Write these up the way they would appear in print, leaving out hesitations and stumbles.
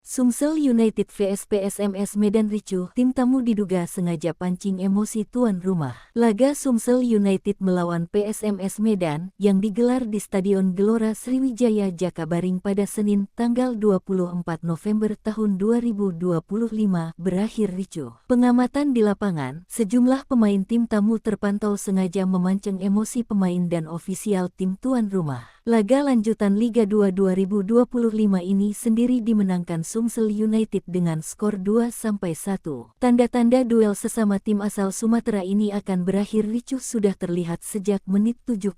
Sumsel United vs PSMS Medan ricuh, tim tamu diduga sengaja pancing emosi tuan rumah. Laga Sumsel United melawan PSMS Medan yang digelar di Stadion Gelora Sriwijaya Jakabaring pada Senin tanggal 24 November tahun 2025 berakhir ricuh. Pengamatan di lapangan, sejumlah pemain tim tamu terpantau sengaja memancing emosi pemain dan ofisial tim tuan rumah. Laga lanjutan Liga 2 2025 ini sendiri dimenangkan Sumsel United dengan skor 2-1. Tanda-tanda duel sesama tim asal Sumatera ini akan berakhir ricuh sudah terlihat sejak menit 70.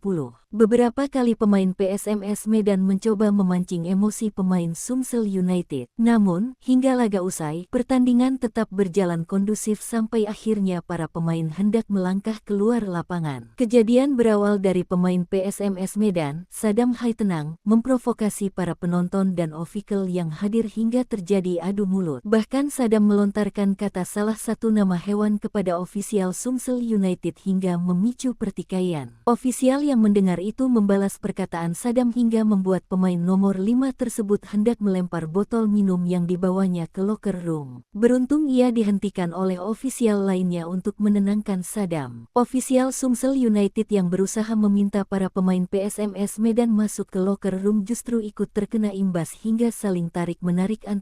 Beberapa kali pemain PSMS Medan mencoba memancing emosi pemain Sumsel United. Namun, hingga laga usai, pertandingan tetap berjalan kondusif sampai akhirnya para pemain hendak melangkah keluar lapangan. Kejadian berawal dari pemain PSMS Medan, Sadam Haitenang, memprovokasi para penonton dan ofisial yang hadir hingga terjadi adu mulut. Bahkan Sadam melontarkan kata salah satu nama hewan kepada ofisial Sumsel United hingga memicu pertikaian. Ofisial yang mendengar itu membalas perkataan Sadam hingga membuat pemain nomor 5 tersebut hendak melempar botol minum yang dibawanya ke locker room. Beruntung ia dihentikan oleh ofisial lainnya untuk menenangkan Sadam. Ofisial Sumsel United yang berusaha meminta para pemain PSMS Medan masuk ke locker room justru ikut terkena imbas hingga saling tarik-menarik antar